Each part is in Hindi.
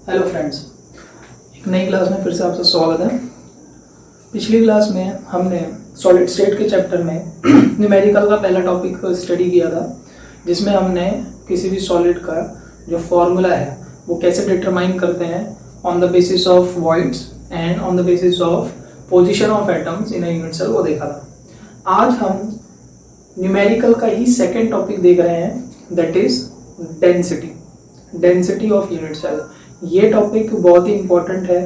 हेलो फ्रेंड्स, एक नई क्लास में फिर से आपका स्वागत है। पिछली क्लास में हमने सॉलिड स्टेट के चैप्टर में न्यूमेरिकल का पहला टॉपिक स्टडी किया था, जिसमें हमने किसी भी सॉलिड का जो फॉर्मूला है वो कैसे डिटरमाइन करते हैं on the basis of voids and on the basis of position of atoms in a unit cell, वो देखा था। आज हम न्यूमेरिकल का ही सेकेंड टॉपिक देख रहे हैं, that is density of unit cell. ये टॉपिक बहुत ही इंपॉर्टेंट है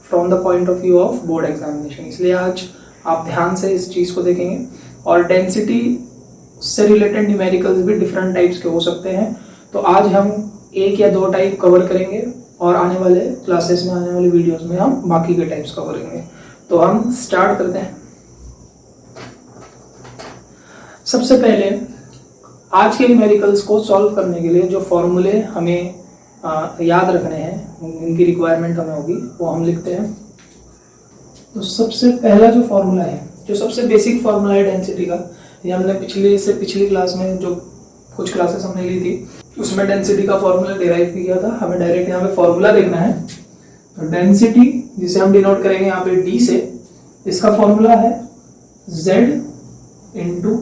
from the point of view of board examination, इसलिए आज आप ध्यान से इस चीज़ को देखेंगे। और डेंसिटी से रिलेटेड न्यूमेरिकल्स भी डिफरेंट टाइप्स के हो सकते हैं, तो आज हम एक या दो टाइप कवर करेंगे और आने वाले क्लासेस में, आने वाले वीडियोस में हम बाकी के टाइप्स कवर करेंगे। तो हम स्टार्ट करते हैं। सबसे पहले आज के न्यूमेरिकल्स को सॉल्व करने के लिए जो फॉर्मूले हमें याद रखने हैं, इनकी रिक्वायरमेंट हमें होगी, वो हम लिखते हैं। तो सबसे पहला जो फॉर्मूला है, जो सबसे बेसिक फॉर्मूला है डेंसिटी का, ये हमने पिछली क्लास में जो कुछ क्लासेस हमने ली थी उसमें डेंसिटी का फॉर्मूला डिराइव किया था। हमें डायरेक्ट यहाँ पे फॉर्मूला देखना है। तो डेंसिटी, जिसे हम डिनोट करेंगे यहाँ पे डी से, इसका फॉर्मूला है Z into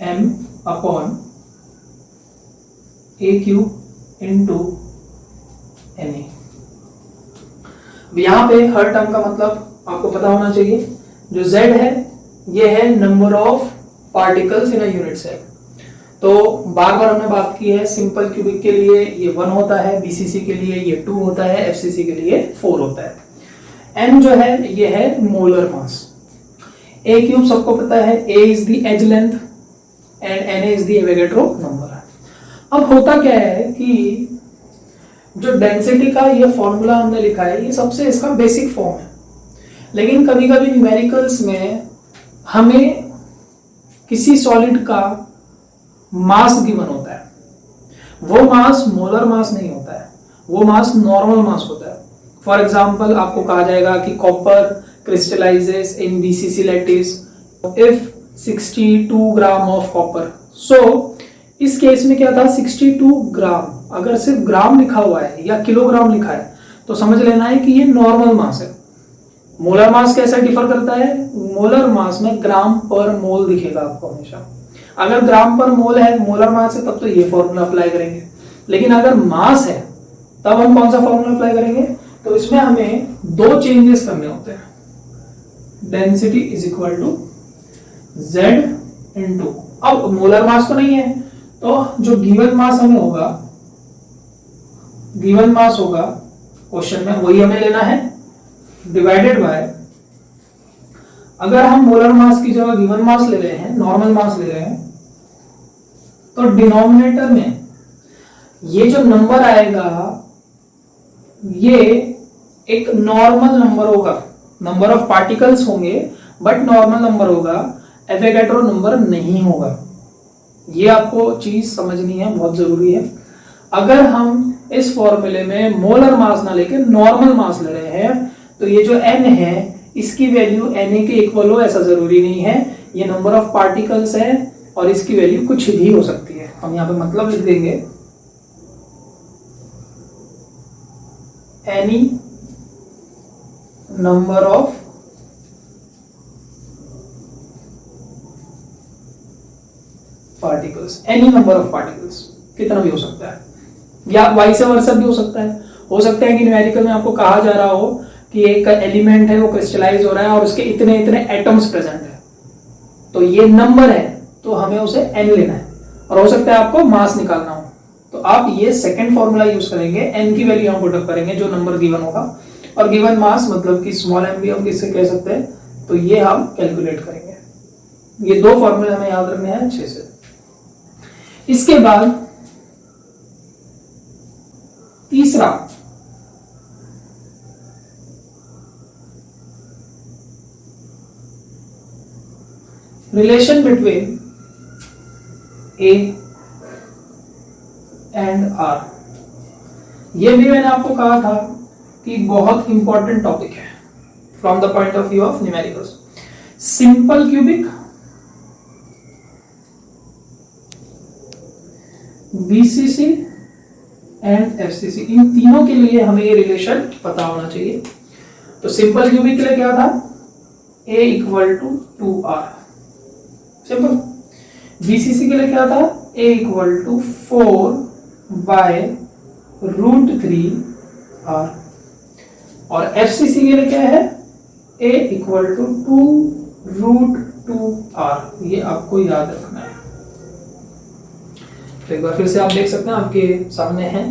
M upon AQ into NA। यहाँ पे हर टर्म का मतलब आपको पता होना चाहिए। जो Z है ये है number of particles in a unit cell. तो बार बार हमने बात की है, सिंपल क्यूबिक के लिए ये 1 होता है, BCC के लिए ये 2 होता है, FCC के लिए 4 होता है। M जो है ये है मोलर मास। A क्यूब सबको पता है, A is the edge length and NA is the Avogadro number. अब होता क्या है कि जो डेंसिटी का ये फॉर्मूला हमने लिखा है, ये सबसे इसका बेसिक फॉर्म है, लेकिन कभी कभी न्यूमेरिकल्स में हमें किसी सॉलिड का मास गिवन होता है। वो मास मोलर मास नहीं होता है, वो मास नॉर्मल मास होता है। फॉर एग्जांपल आपको कहा जाएगा कि copper crystallises in BCC lattice if 62 gram of copper. So इस केस में क्या था, 62 ग्राम। अगर सिर्फ ग्राम लिखा हुआ है या किलोग्राम लिखा है तो समझ लेना है कि ये नॉर्मल मास है। मोलर मास कैसे डिफर करता है, मोलर मास में ग्राम पर मोल दिखेगा आपको हमेशा। अगर ग्राम पर मोल है, मोलर मास है, तब तो ये फॉर्मूला अप्लाई करेंगे। लेकिन अगर मास है तब हम कौन सा फॉर्मूला अप्लाई करेंगे? तो इसमें हमें दो चेंजेस करने होते हैं। Density is equal to Z into, अब मोलर मास तो नहीं है, तो जो गिवन मास हमें होगा, गिवन मास होगा क्वेश्चन में, वही हमें लेना है, डिवाइडेड बाय, अगर हम मोलर मास की जगह गिवन मास ले रहे हैं, नॉर्मल मास ले रहे हैं, तो डिनोमिनेटर में ये जो नंबर आएगा ये एक नॉर्मल नंबर होगा। नंबर ऑफ पार्टिकल्स होंगे बट नॉर्मल नंबर होगा, एवोगैड्रो नंबर नहीं होगा। ये आपको चीज समझनी है, बहुत जरूरी है। अगर हम इस फॉर्मूले में मोलर मास ना लेके नॉर्मल मास ले रहे हैं, तो ये जो N है इसकी वैल्यू NA के इक्वल हो ऐसा जरूरी नहीं है। ये नंबर ऑफ पार्टिकल्स है और इसकी वैल्यू कुछ भी हो सकती है। हम यहाँ पे मतलब लिख देंगे, any number of particles, any number of particles, कितना भी हो सकता है, या वाइस वर्सा भी हो सकता है। हो सकता है कि न्यूमेरिकल में आपको कहा जा रहा हो कि एक एलिमेंट है वो क्रिस्टलाइज हो रहा है और उसके इतने इतने एटम्स प्रेजेंट है, तो ये नंबर है, तो हमें उसे n लेना है। और हो सकता है आपको मास निकालना हो, तो आप ये सेकंड फॉर्मूला यूज करेंगे, n की वैल्यू हम पुट अप करेंगे जो नंबर गिवन होगा, और गिवन मास मतलब कि स्मॉल m भी हम किससे कह सकते हैं, तो ये हम कैलकुलेट करेंगे। ये दो फॉर्मूले हमें याद रखने हैं अच्छे से। इसके बाद तीसरा, relation between A and R। ये भी मैंने आपको कहा था कि बहुत इंपॉर्टेंट टॉपिक है from the point of view of numericals. Simple cubic BCC and FCC, इन तीनों के लिए हमें ये रिलेशन पता होना चाहिए। तो सिंपल क्यूबिक के लिए क्या था, A equal to 2R, simple. BCC के लिए क्या था, A इक्वल टू 4/√3R, और एफसीसी के लिए क्या है, A इक्वल टू 2√2R। ये आपको याद रखना है। तो एक बार फिर से आप देख सकते हैं, आपके सामने है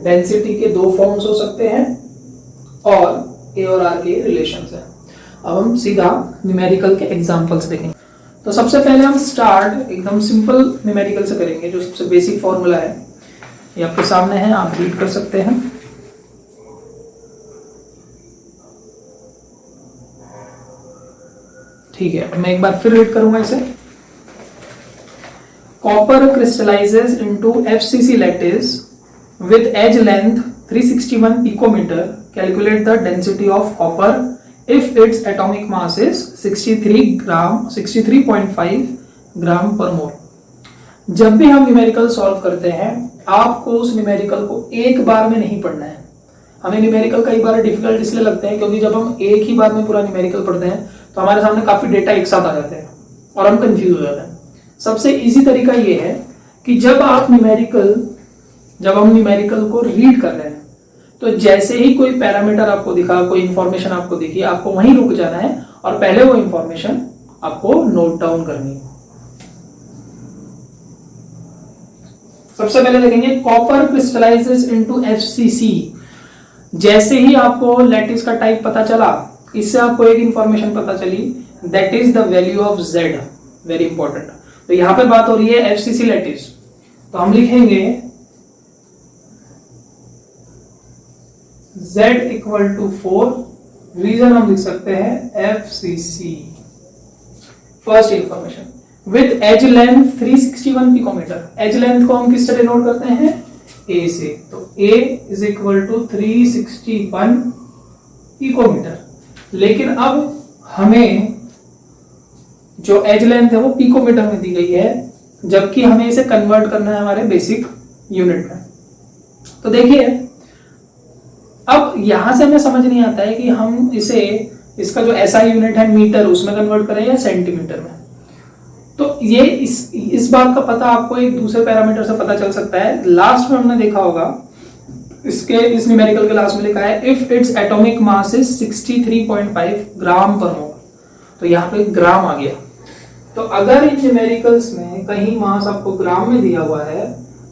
डेंसिटी के दो फॉर्म्स हो सकते हैं और A और R के रिलेशंस हैं। अब हम सीधा न्यूमेरिकल के एग्जांपल्स देखेंगे। तो सबसे पहले हम स्टार्ट एकदम सिंपल न्यूमेरिकल से करेंगे, जो सबसे बेसिक फॉर्मूला है ये आपके सामने है, आप रीड कर सकते हैं। ठीक है, मैं एक बार फिर रीड करूंगा इसे। Copper crystallizes into FCC lattice with edge length 361 picometer. Calculate the density of copper if its atomic mass is 63.5 ग्राम पर मोल। जब भी हम न्यूमेरिकल सॉल्व करते हैं, आपको उस न्यूमेरिकल को एक बार में नहीं पढ़ना है। हमें न्यूमेरिकल कई बार डिफिकल्ट इसलिए लगते हैं क्योंकि जब हम एक ही बार में पूरा न्यूमेरिकल पढ़ते हैं तो हमारे सामने काफी डेटा एक साथ आ जाते हैं और हम कंफ्यूज हो जाते हैं। सबसे इजी तरीका ये है कि जब हम न्यूमेरिकल को रीड कर रहे हैं, तो जैसे ही कोई पैरामीटर आपको दिखा, कोई इंफॉर्मेशन आपको दिखी, आपको वहीं रुक जाना है और पहले वो इंफॉर्मेशन आपको नोट डाउन करनी है। सबसे पहले देखेंगे कॉपर क्रिस्टलाइजेस इनटू एफसीसी। जैसे ही आपको लैटिस का टाइप पता चला, इससे आपको एक इंफॉर्मेशन पता चली, that is the value of Z, very important. तो यहां पे बात हो रही है एफसीसी लैटिस, तो हम लिखेंगे Z इक्वल टू 4, रीजन हम लिख सकते हैं FCC, first information, with edge length 361 picometre. Edge length को हम किससे डिनोट करते हैं, A से, तो A is equal to 361 picometre. लेकिन अब हमें जो एज लेंथ है वो पिकोमीटर में दी गई है, जबकि हमें इसे कन्वर्ट करना है हमारे बेसिक यूनिट में। तो देखिए, अब यहां से हमें समझ नहीं आता है कि हम इसे, इसका जो एसआई यूनिट है मीटर, उसमें कन्वर्ट करें या सेंटीमीटर में। तो ये इस बात का पता आपको एक दूसरे पैरामीटर से पता चल सकता है। लास्ट में हमने देखा होगा, इस न्यूमेरिकल के लास्ट में लिखा है if its atomic mass is 63.5 ग्राम पर मोल, तो यहाँ पे ग्राम आ गया। तो अगर इन न्यूमेरिकल्स में कहीं मास आपको ग्राम में दिया हुआ है,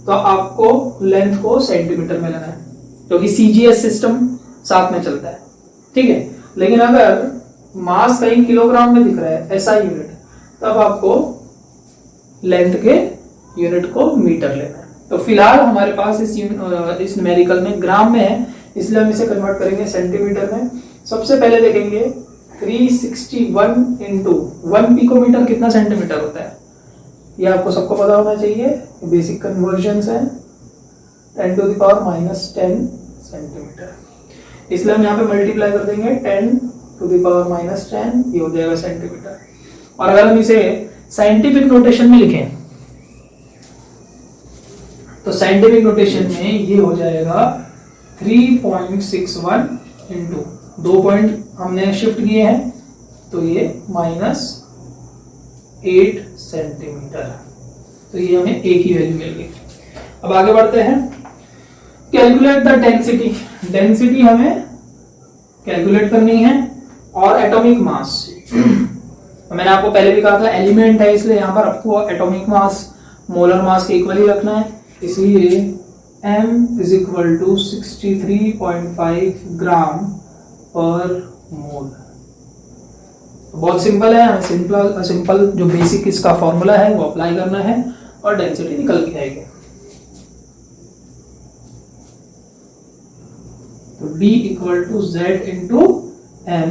तो आपको लेंथ को सेंटीमीटर में लेना है, क्योंकि सीजीएस सिस्टम साथ में चलता है, ठीक है। लेकिन अगर मास कहीं किलोग्राम में दिख रहा है, ऐसा यूनिट, तब आपको लेंथ के यूनिट को मीटर लेना है। तो फिलहाल हमारे पास इस न्यूमेरिकल में ग्राम में है, इसलिए हम इसे कन्वर्ट करेंगे सेंटीमीटर में। सबसे पहले देखेंगे 361 इंटू 1 पिकोमीटर कितना सेंटीमीटर होता है, ये आपको सबको पता होना चाहिए, बेसिक कन्वर्जन्स है, 10 टू द पावर -10 सेंटीमीटर। इसलिए हम यहाँ पे मल्टीप्लाई कर देंगे 10 टू द पावर -10, ये हो जाएगा सेंटीमीटर। और अगर हम इसे साइंटिफिक नोटेशन में लिखें, तो साइंटिफिक नोटेशन में ये हो जाएगा 3.61 इंटू 2 पॉइंट हमने शिफ्ट किए हैं, तो ये -8 सेंटीमीटर। तो ये हमें एक ही वैल्यू मिल गई। अब आगे बढ़ते हैं, कैलकुलेट द डेंसिटी। डेंसिटी हमें कैलकुलेट करनी है और एटॉमिक मास। मैंने आपको पहले भी कहा था एलिमेंट है, इसलिए यहाँ पर आपको एटॉमिक मास मोलर मास के इक्वल ही रखना है, इसलिए m इज इक्वल टू 63.5 ग्राम पर मोल। बहुत सिंपल है, हमें सिंपल जो बेसिक इसका फॉर्मूला है वो अप्लाई करना है और डेंसिटी निकल के आएगी। तो D equal to Z into M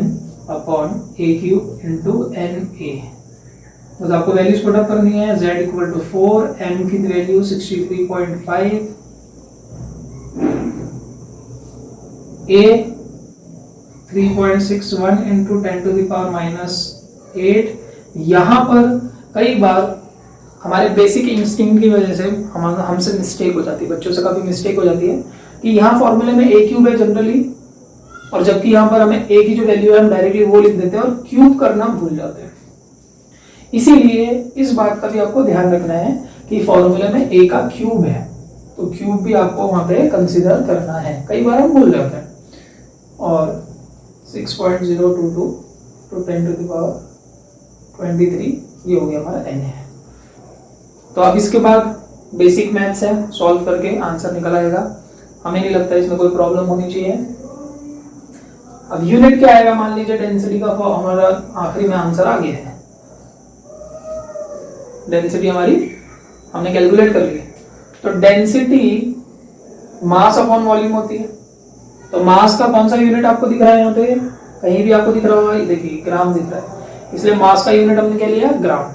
upon A cube into N A. बस आपको वैल्यूज पुट अप करनी है। Z इक्वल टू 4, M की value 63.5, A 3.61 into 10 to the power -8। यहां पर कई बार हमारे बेसिक इंस्टिंक्ट की वजह से हमसे मिस्टेक हो जाती है, बच्चों से काफी मिस्टेक हो जाती है कि यहाँ फॉर्मूले में ए क्यूब है जनरली, और जबकि यहाँ पर हमें ए की जो वैल्यू है हम डायरेक्टली वो लिख देते हैं और क्यूब करना भूल जाते हैं। इसीलिए इस बात का भी आपको ध्यान रखना है कि फॉर्मूले में ए का क्यूब है, तो क्यूब भी आपको वहां पे कंसीडर करना है, कई बार हम भूल जाते हैं। और 6.022 to 10 to the power 23 ये हो गया हमारा n है। तो अब इसके बाद बेसिक मैथ्स है, सॉल्व करके आंसर निकल आएगा, हमें नहीं लगता इसमें कोई प्रॉब्लम होनी चाहिए। अब यूनिट क्या आएगा, मान लीजिए डेंसिटी का हमारा आखिरी में आंसर आ गया है, डेंसिटी हमारी हमने कैलकुलेट कर ली, तो डेंसिटी मास अपॉन वॉल्यूम होती है। तो मास का कौन सा यूनिट आपको दिख रहा है, यहाँ पे कहीं भी आपको दिख रहा होगा, देखिए ग्राम दिख रहा है, इसलिए मास का यूनिट हमने क्या लिया, ग्राम।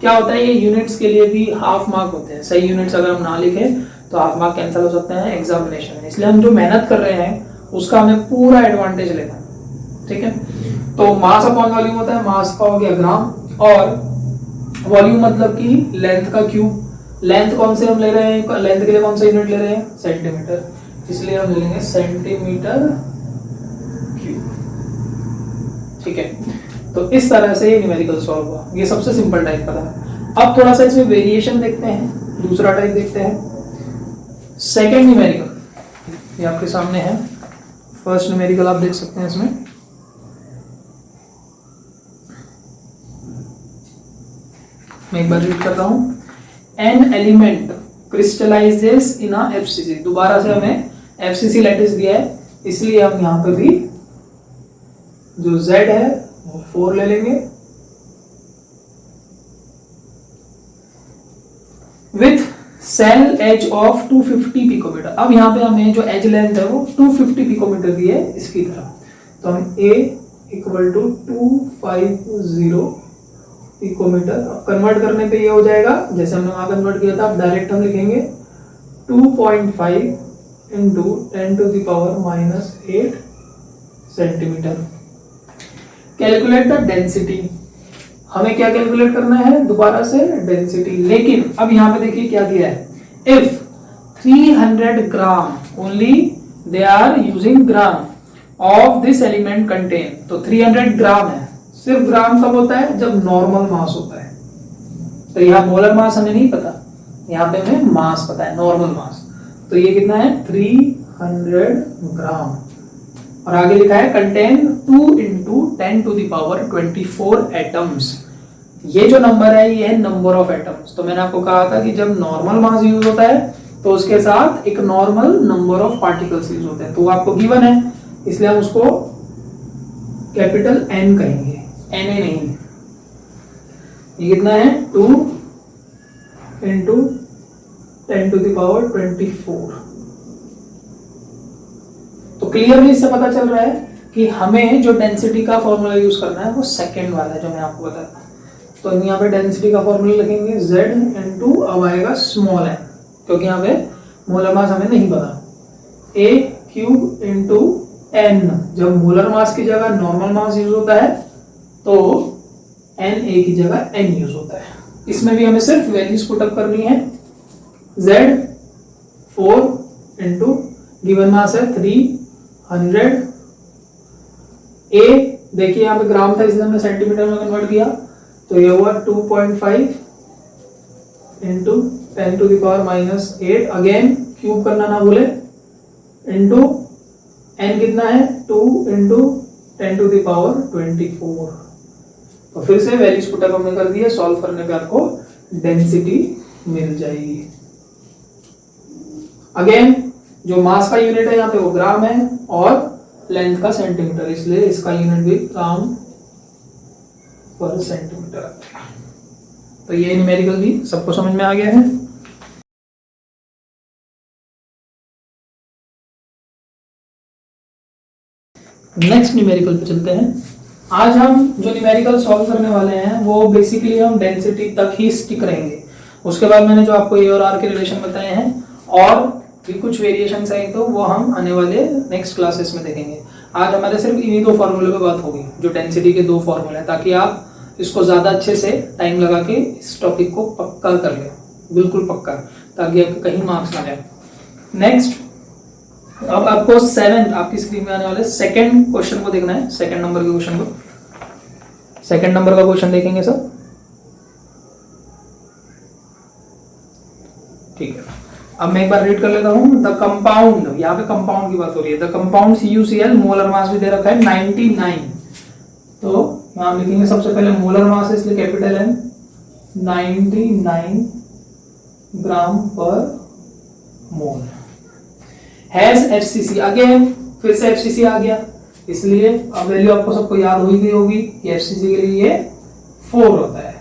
क्या होता है, ये यूनिट्स के लिए भी हाफ मार्क होते हैं, सही यूनिट्स अगर हम ना लिखे तो हाफ मार्क कैंसिल हो सकते हैं एग्जामिनेशन में, इसलिए हम जो मेहनत कर रहे हैं उसका हमें पूरा एडवांटेज लेना है, ठीक है। तो मास अपॉन वॉल्यूम होता है, मास का हो गया ग्राम, और वॉल्यूम मतलब कि लेंथ का क्यूब। लेंथ कौन से हम ले रहे हैं, लेंथ के लिए कौन सा यूनिट ले रहे हैं, सेंटीमीटर, इसलिए हम ले लेंगे सेंटीमीटर क्यूब, ठीक है। तो इस तरह से ये न्यूमेरिकल सॉल्व हुआ, ये सबसे सिंपल टाइप का था। अब थोड़ा सा इसमें वेरिएशन देखते हैं, दूसरा टाइप देखते हैं, सेकेंड न्यूमेरिकल, ये आपके सामने है। फर्स्ट न्यूमेरिकल आप देख सकते हैं इसमें, मैं एक बार रीड कर रहा हूं, an element crystallises in a FCC. दोबारा से हमें एफसीसी लैटिस दिया है, इसलिए हम यहां पर भी जो z है वो 4 ले लेंगे, with cell edge of 250 picometre. अब यहाँ पे हमें जो एज लेंथ है वो 250 पिकोमीटर दी है इसकी तरह, तो हम a equal to 250 picometre, convert करने पे ये हो जाएगा जैसे हमने वहां कन्वर्ट किया था, अब डायरेक्ट हम लिखेंगे 2.5 into 10 to the power -8 centimetre. Calculate the density, हमें क्या कैलकुलेट करना है, दोबारा से डेंसिटी, लेकिन अब यहाँ पे देखिए क्या दिया है, if 300 gram only they are using gram of this element contain, तो 300 ग्राम है, सिर्फ ग्राम कब होता है, जब नॉर्मल मास होता है। तो यहाँ मोलर मास हमें नहीं पता, यहाँ पे हमें मास पता है, नॉर्मल मास, तो ये कितना है 300 ग्राम, और आगे लिखा है contain 2 into 10 to the power 24 atoms. ये जो नंबर है ये है नंबर ऑफ एटम्स। तो मैंने आपको कहा था कि जब नॉर्मल मास यूज होता है तो उसके साथ एक normal number of particles use होते हैं, तो आपको गिवन है, इसलिए हम उसको कैपिटल N कहेंगे, Na नहीं। ये कितना है 2 इंटू 10 टू द पावर 24। तो क्लियरली इससे पता चल रहा है कि हमें जो डेंसिटी का फॉर्मूला यूज करना है वो सेकंड वाला है जो मैं आपको बताया। तो यहाँ पे डेंसिटी का फॉर्मूला लिखेंगे Z इंटू, अब आएगा स्मॉल n, क्योंकि यहाँ पे मोलर मास हमें नहीं पता, a क्यूब इंटू n, जब मोलर मास की जगह नॉर्मल मास यूज होता है तो n a की जगह n यूज होता है। इसमें भी हमें सिर्फ वैल्यूज पुटअप करनी है, Z 4 इंटू गिवन मास है 300, a देखिए यहाँ पे ग्राम था इसलिए हमने सेंटीमीटर में कन्वर्ट किया, तो ये हुआ 2.5 into 10 to the power -8, again cube करना ना भूले, इंटू n कितना है 2 इंटू 10 टू द पावर 24। तो फिर से वैल्यूज पुटअप हमने कर दिया, सॉल्व करने पे आपको डेंसिटी मिल जाएगी। अगेन जो मास का यूनिट है यहाँ पे वो ग्राम है और लेंथ का सेंटीमीटर, इसलिए इसका यूनिट भी ग्राम पर सेंटीमीटर आता है। तो ये न्यूमेरिकल भी सबको समझ में आ गया है। नेक्स्ट न्यूमेरिकल पे चलते हैं। आज हम जो न्यूमेरिकल सॉल्व करने वाले हैं वो बेसिकली हम डेंसिटी तक ही स्टिक रहेंगे। उसके बाद मैंने जो आपको ए और आर के रिलेशन बताए हैं और भी कुछ वेरिएशंस हैं तो वो हम आने वाले नेक्स्ट क्लासेस में देखेंगे। आज हमारे सिर्फ इन्हीं दो फॉर्मूले पे बात होगी, जो डेंसिटी के दो फॉर्मूले हैं, ताकि आप इसको ज़्यादा अच्छे से टाइम लगा के इस टॉपिक को पक्का कर ले, बिल्कुल पक्का, ताकि आपके कहीं मार्क्स ना जाए। नेक्स्ट, अब आपको 7 आपकी स्क्रीन में आने वाले सेकंड क्वेश्चन को देखना है, सेकंड नंबर के क्वेश्चन को। सेकंड नंबर का क्वेश्चन देखेंगे सब, ठीक है। अब मैं एक बार रीड कर लेता हूँ। द कंपाउंड, यहाँ पे कंपाउंड की बात हो रही है। The compound CuCl molar mass भी दे रखा है 99, तो यहाँ लिखेंगे सबसे पहले मोलर मास, इसलिए कैपिटल M, 99 ग्राम पर मोल। हैज FCC, अगेन फिर से FCC आ गया, इसलिए अब वैल्यू आपको सबको याद हो ही गई होगी कि FCC के लिए ये 4 होता है।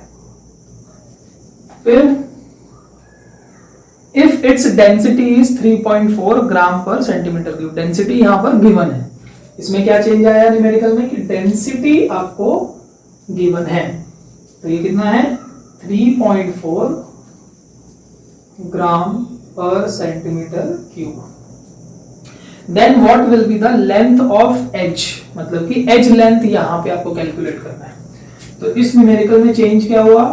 फिर if its density is 3.4 gram per centimetre cube, density यहां पर गिवन है। इसमें क्या चेंज आया न्यूमेरिकल में कि डेंसिटी आपको गिवन है, तो ये कितना है 3.4 gram per centimetre cube. Then what will be the length of edge, मतलब कि एज लेंथ यहां पे आपको कैलकुलेट करना है। तो इस न्यूमेरिकल में चेंज क्या हुआ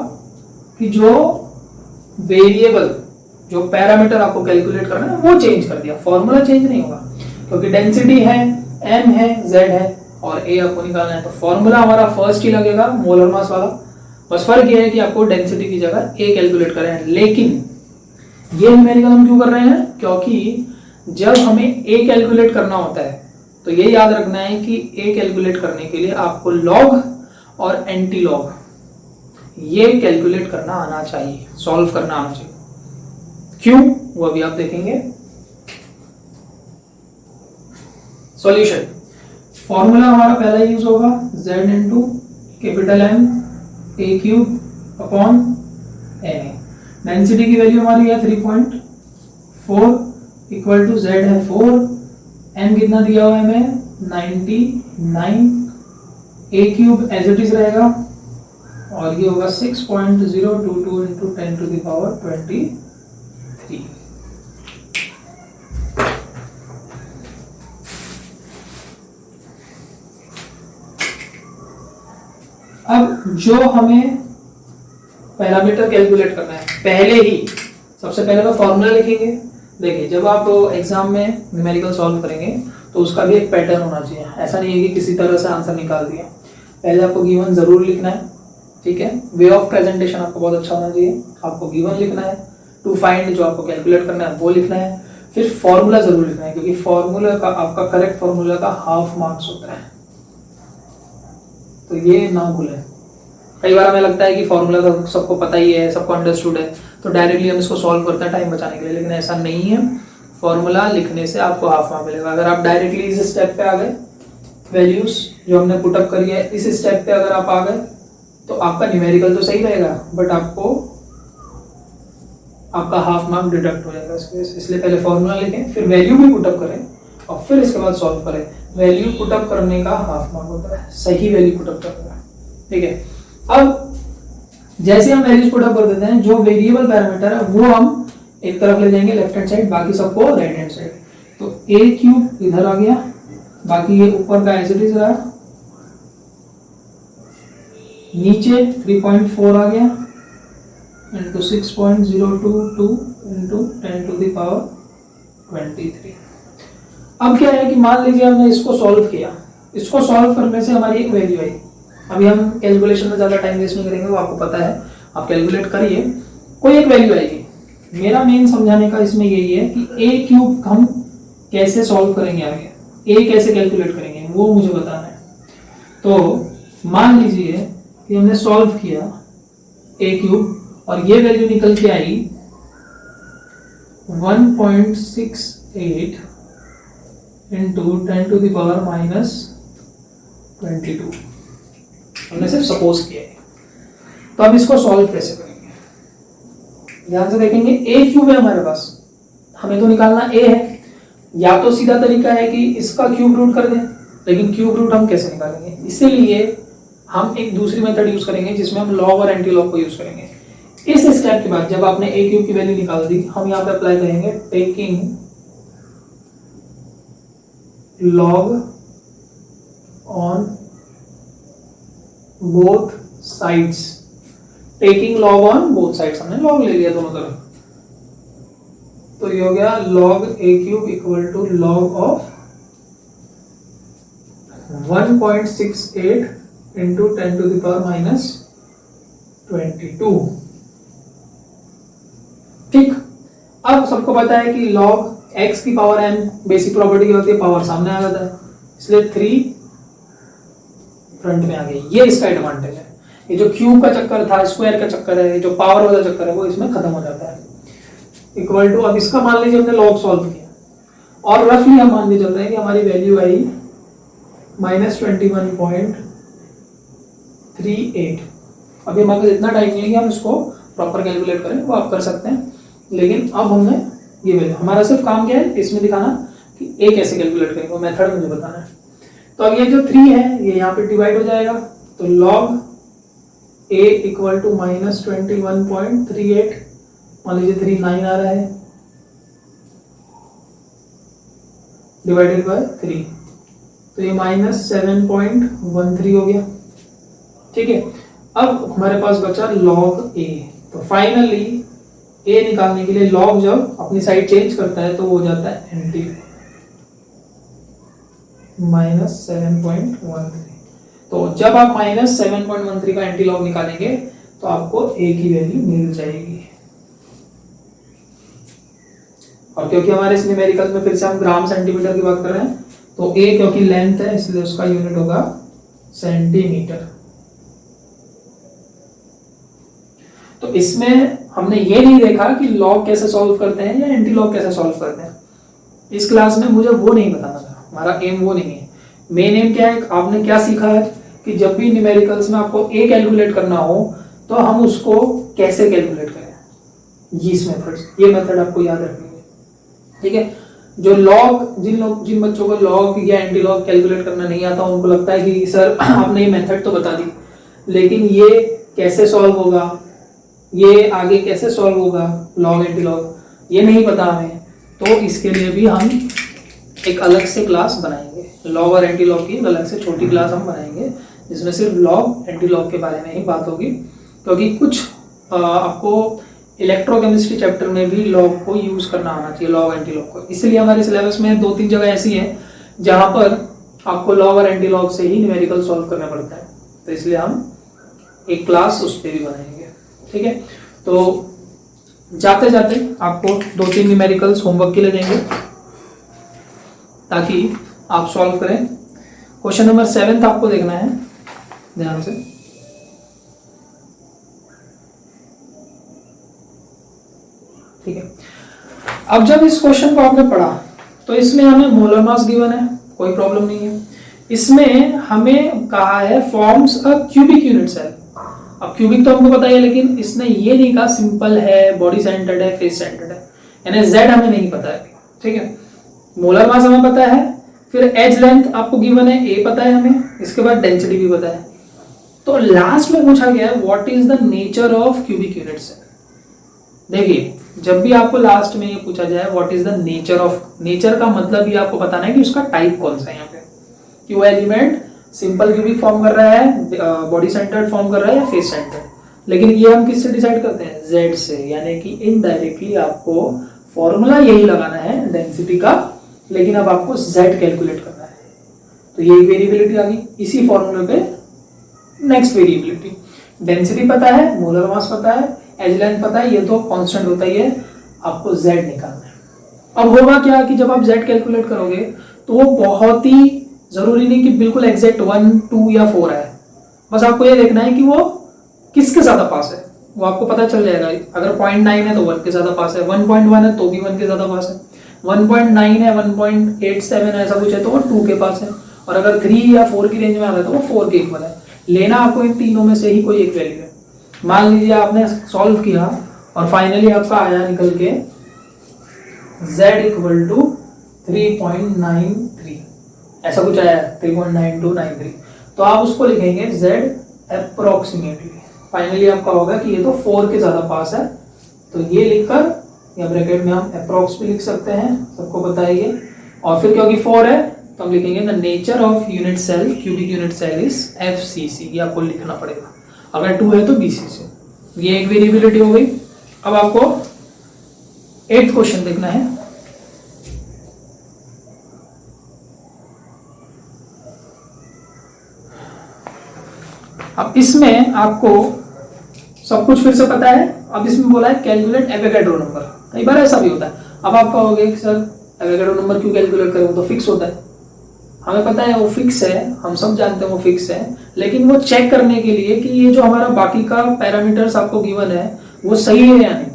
कि जो वेरिएबल, जो पैरामीटर आपको कैलकुलेट करना है वो चेंज कर दिया, फॉर्मूला चेंज नहीं होगा, क्योंकि डेंसिटी है, m है, z है और a आपको निकालना है, तो फॉर्मूला हमारा फर्स्ट ही लगेगा मोलर मास वाला। बस फर्क ये है कि आपको डेंसिटी की जगह a कैलकुलेट कर रहे हैं। लेकिन ये न्यूमेरिकल हम क्यों कर रहे हैं, क्योंकि जब हमें a कैलकुलेट करना होता है तो ये याद रखना है कि a कैलकुलेट करने के लिए आपको लॉग और एंटी लॉग ये कैलकुलेट करना आना चाहिए, सॉल्व करना आना चाहिए। क्यों, वो अभी आप देखेंगे। सॉल्यूशन, फॉर्मूला हमारा पहला यूज होगा z into capital M a cube upon Na। Density की वैल्यू हमारी है 3.4 इक्वल टू z है 4, m कितना दिया हुआ है हमें 99, a cube as it is रहेगा और ये होगा 6.022 इंटू 10 टू द पावर 23। अब जो हमें पैरामीटर कैलकुलेट करना है, पहले ही सबसे पहले तो फॉर्मूला लिखेंगे। देखिए, जब आप एग्जाम में न्यूमेरिकल सॉल्व करेंगे तो उसका भी एक पैटर्न होना चाहिए, ऐसा नहीं है कि किसी तरह से आंसर निकाल दिया। पहले आपको गिवन जरूर लिखना है, ठीक है। वे ऑफ प्रेजेंटेशन आपको बहुत अच्छा होना चाहिए। आपको गिवन लिखना है, टू फाइंड जो आपको कैलकुलेट करना है वो लिखना है, फिर फॉर्मूला जरूर लिखना है, क्योंकि फॉर्मूला का आपका करेक्ट फॉर्मूला का हाफ मार्क्स होता है, तो ये ना भूलें। कई बार हमें लगता है कि फॉर्मूला तो सबको पता ही है, सबको अंडरस्टूड है, तो डायरेक्टली हम इसको सॉल्व करते हैं टाइम बचाने के लिए, लेकिन ऐसा नहीं है। फॉर्मूला लिखने से आपको हाफ मार्क मिलेगा। अगर आप डायरेक्टली इस स्टेप पे आ गए, वैल्यूज जो हमने पुटअप करी है इस स्टेप पे अगर आप आ गए तो आपका न्यूमेरिकल तो सही रहेगा, बट आपका हाफ मार्क डिडक्ट हो जाएगा इसलिए पहले फॉर्मूला लिखें, फिर वैल्यू भी पुटअप करें और फिर इसके बाद सॉल्व करें। वैल्यू पुटअप करने का हाफ मार्क होता है, सही वैल्यू पुटअप करने का, ठीक है। अब जैसे हम वैल्यूज पुटअप कर देते हैं, जो वेरिएबल पैरामीटर है वो हम एक तरफ ले जाएंगे लेफ्ट हैंड साइड, बाकी सबको राइट हैंड साइड। तो a क्यूब इधर आ गया, बाकी ये ऊपर का एज इट इज रहा, नीचे 3.4 आ गया into 6.022 into 10 to the power 23। अब क्या है कि मान लीजिए हमने इसको सॉल्व किया, इसको सॉल्व करने से हमारी एक वैल्यू आई। अभी हम कैलकुलेशन में ज्यादा टाइम वेस्ट नहीं करेंगे, वो आपको पता है, आप कैलकुलेट करिए, कोई एक वैल्यू आएगी। मेरा मेन समझाने का इसमें यही है कि a क्यूब हम कैसे सॉल्व करेंगे, आगे a कैसे कैलकुलेट करेंगे वो मुझे बताना है। तो मान लीजिए कि हमने सॉल्व किया a क्यूब और ये वैल्यू निकल के आई 1.68 इंटू 10 टू द पावर -22। हमने सिर्फ सपोज किया है, तो अब इसको सॉल्व कैसे करेंगे, ध्यान से देखेंगे। a क्यूब है हमारे पास, हमें तो निकालना a है। या तो सीधा तरीका है कि इसका क्यूब रूट कर दें, लेकिन क्यूब रूट हम कैसे निकालेंगे, इसीलिए हम एक दूसरी मेथड यूज करेंगे जिसमें हम लॉग और एंटी लॉग को यूज करेंगे। इस स्टेप के बाद जब आपने a क्यूब की वैल्यू निकाल दी, हम यहाँ पे अप्लाई करेंगे taking log on both sides, taking log on both sides, हमने लॉग ले लिया दोनों तरफ, तो ये हो गया log a cube equal to log of 1.68 into 10 to the power minus 22। ठीक, अब सबको पता है कि log x की पावर n बेसिक प्रॉपर्टी क्या होती है, पावर सामने आ जाता है, इसलिए 3 फ्रंट में आ गई। ये इसका एडवांटेज है। ये जो क्यूब का चक्कर था, स्क्वायर का चक्कर है, जो पावर वाला चक्कर है, वो इसमें खत्म हो जाता है। इक्वल टू, अब इसका मान लीजिए हमने log सॉल्व किया और रफली हम मान के चल रहे हैं कि हमारी वैल्यू आई -21.38। अभी हमारे पास इतना टाइम नहीं है कि हम इसको प्रॉपर कैलकुलेट करें, वो आप कर सकते हैं, लेकिन अब हमने ये वैल्यू, हमारा सिर्फ काम क्या है इसमें दिखाना कि a कैसे कैलकुलेट करेंगे, वो मेथड मुझे बताना है। तो अब ये जो 3 है ये यहाँ पे डिवाइड हो जाएगा, तो log a इक्वल टू -21.38, मान लीजिए 3 9 आ रहा है, डिवाइडेड बाय 3, तो ये -7.13 हो गया। ठीक है, अब हमारे पास बचा log a। तो फाइनली a निकालने के लिए log जब अपनी साइड चेंज करता है तो वो हो जाता है एंटी -7.13। तो जब आप -7.13 का एंटी लॉग निकालेंगे तो आपको a की वैल्यू मिल जाएगी। और क्योंकि हमारे इस न्यूमेरिकल में फिर से हम ग्राम सेंटीमीटर की बात कर रहे हैं, तो a क्योंकि लेंथ है इसलिए उसका यूनिट होगा सेंटीमीटर। तो इसमें हमने ये नहीं देखा कि लॉग कैसे सॉल्व करते हैं या एंटी लॉग कैसे सॉल्व करते हैं। इस क्लास में मुझे वो नहीं बताना था, हमारा एम वो नहीं है। मेन एम क्या है, आपने क्या सीखा है कि जब भी न्यूमेरिकल्स में आपको ए कैलकुलेट करना हो तो हम उसको कैसे कैलकुलेट करें, ये मेथड आपको याद रखनी है। ठीक है, जो लॉग जिन बच्चों को लॉग या एंटी लॉग कैलकुलेट करना नहीं आता, उनको लगता है कि सर आपने ये मेथड तो बता दी, लेकिन ये कैसे सॉल्व होगा, ये आगे कैसे सॉल्व होगा, लॉग एंटी लॉग, ये नहीं पता हमें। तो इसके लिए भी हम एक अलग से क्लास बनाएंगे, लॉग और एंटी लॉग की अलग से छोटी क्लास हम बनाएंगे, जिसमें सिर्फ लॉग एंटी लॉग के बारे में ही बात होगी। क्योंकि कुछ आपको इलेक्ट्रोकेमिस्ट्री चैप्टर में भी लॉग को यूज करना आना चाहिए, लॉग एंटी लॉग को। इसलिए हमारे सिलेबस में 2-3 जगह ऐसी है जहां पर आपको लॉग और एंटी लॉग से ही न्यूमेरिकल सॉल्व करना पड़ता है, तो इसलिए हम एक क्लास उस पर भी बनाएंगे। ठीक है, तो जाते जाते आपको 2-3 न्यूमेरिकल्स होमवर्क के लिए देंगे ताकि आप सॉल्व करें। क्वेश्चन नंबर 7 आपको देखना है ध्यान से। ठीक है, अब जब इस क्वेश्चन को आपने पढ़ा तो इसमें हमें मोलर मास गिवन है, कोई प्रॉब्लम नहीं है। इसमें हमें कहा है forms a cubic unit cell. अब क्यूबिक तो हमको पता है, लेकिन इसने ये नहीं कहा सिंपल है, बॉडी सेंटर्ड है, फेस सेंटर्ड है, यानी जेड हमें नहीं पता है। ठीक है, मोलर मास हमें पता है, फिर एज लेंथ आपको गिवन है, ए पता है हमें, इसके बाद डेंसिटी भी पता है। तो लास्ट में पूछा गया है what is the nature of cubic unit cell. देखिए, जब भी आपको लास्ट में ये पूछा जाए what is the nature of, nature का मतलब ये आपको बताना है कि उसका टाइप कौन सा है यहाँ पे, कि वो एलिमेंट सिंपल क्यूबिक फॉर्म कर रहा है, बॉडी सेंटर्ड फॉर्म कर रहा है या फेस सेंटर्ड। लेकिन ये हम किससे डिसाइड करते हैं, जेड से, यानी कि इनडायरेक्टली आपको फॉर्मूला यही लगाना है डेंसिटी का, लेकिन अब आपको जेड कैलकुलेट करना है। तो ये वेरिएबिलिटी आ गई, इसी फॉर्मूले पे नेक्स्ट वेरिएबिलिटी, डेंसिटी पता है, मोलर मास पता है, एज लेंथ पता है, ये तो कांस्टेंट होता ही है, आपको जेड निकालना है। अब होगा क्या कि जब आप जेड कैलकुलेट करोगे तो वो बहुत ही जरूरी नहीं कि बिल्कुल एग्जैक्ट 1, 2 या 4 है, बस आपको ये देखना है कि वो किसके ज्यादा पास है, वो आपको पता चल जाएगा। अगर 0.9 है तो 1 के ज्यादा पास है, 1.1 है तो भी 1 के ज्यादा पास है, 1.9 है, 1.87 ऐसा कुछ है तो वो 2 के पास है, और अगर 3 या 4 की रेंज में आ रहा है तो वो 4 के इक्वल है। लेना आपको इन तीनों में से ही कोई एक वैल्यू है। मान लीजिए आपने सॉल्व किया और फाइनली आपका आया निकल के z इक्वल टू 3.93, ऐसा कुछ आया 3.9293, तो आप उसको लिखेंगे z अप्रोक्सीमेटली। फाइनली आपका होगा कि ये तो 4 के ज्यादा पास है, तो ये लिखकर या ब्रैकेट में हम अप्रोक्स भी लिख सकते हैं, सबको पता है ये। और फिर क्योंकि 4 है तो हम लिखेंगे the nature of unit cell, cubic unit cell is FCC, ये आपको लिखना पड़ेगा। अगर 2 है तो BC से। ये एक वेरिएबिलिटी हो गई। अब आपको 8th क्वेश्चन देखना है। अब इसमें आपको सब कुछ फिर से पता है। अब इसमें बोला है कैलकुलेट एवोगैड्रो नंबर। कई बार ऐसा भी होता है। अब आप कहोगे कि सर एवोगैड्रो नंबर क्यों कैलकुलेट करें, वो तो फिक्स होता है। हमें पता है वो फिक्स है, हम सब जानते हैं वो फिक्स है, लेकिन वो चेक करने के लिए कि ये जो हमारा बाकी का पैरामीटर्स आपको गिवन है वो सही है या नहीं,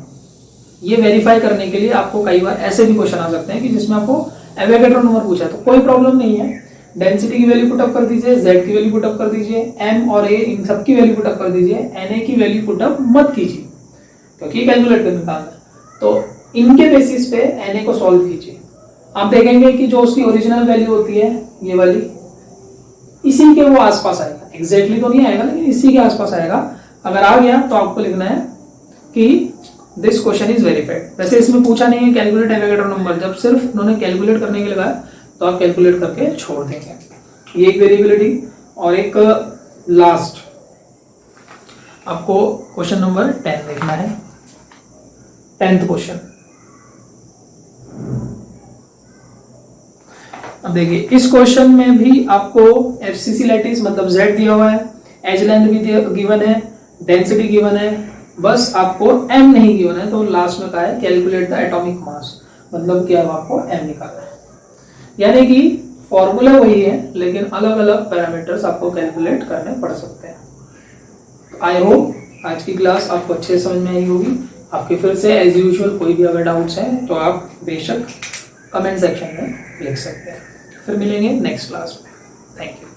ये वेरीफाई करने के लिए आपको कई बार ऐसे भी क्वेश्चन आ सकते हैं कि जिसमें आपको एवोगैड्रो नंबर पूछा है। तो कोई प्रॉब्लम नहीं है, डेंसिटी की वैल्यू पुटअप कर दीजिए, Z की वैल्यू पुटअप कर दीजिए, M और A इन सब की वैल्यू पुटअप कर दीजिए, Na की वैल्यू पुटअप मत कीजिए क्योंकि कैलकुलेट करने का है। तो इनके बेसिस पे Na को सॉल्व कीजिए। आप देखेंगे कि जो उसकी ओरिजिनल वैल्यू होती है ये वाली, इसी के वो आसपास आएगा। एग्जैक्टली तो नहीं आएगा लेकिन इसी के आसपास आएगा। अगर आ गया तो आपको लिखना है कि दिस क्वेश्चन इज वेरीफाइड। वैसे इसमें पूछा नहीं है कैलकुलेट एवोगैड्रो नंबर, जब सिर्फ उन्होंने कैलकुलेट करने के लिए लगाया तो आप कैलकुलेट करके छोड़ देंगे। ये एक वेरिएबिलिटी। और एक लास्ट आपको क्वेश्चन नंबर 10 देखना है, 10th क्वेश्चन। अब देखिए इस क्वेश्चन में भी आपको FCC लैटिस मतलब Z दिया हुआ है, एज लेंथ भी गिवन है, डेंसिटी गिवन है, बस आपको M नहीं गिवन है। तो लास्ट में कहा है कैलकुलेट द एटॉमिक मास, मतलब क्या आपको M निकालना है। यानी कि फॉर्मूला वही है लेकिन अलग अलग पैरामीटर्स आपको कैलकुलेट करने पड़ सकते हैं। आई होप आज की क्लास आपको अच्छे समझ में आई होगी। आपके फिर से एज यूजुअल कोई भी अगर डाउट्स हैं तो आप बेशक कमेंट सेक्शन में लिख सकते हैं। फिर मिलेंगे नेक्स्ट क्लास में। Thank you.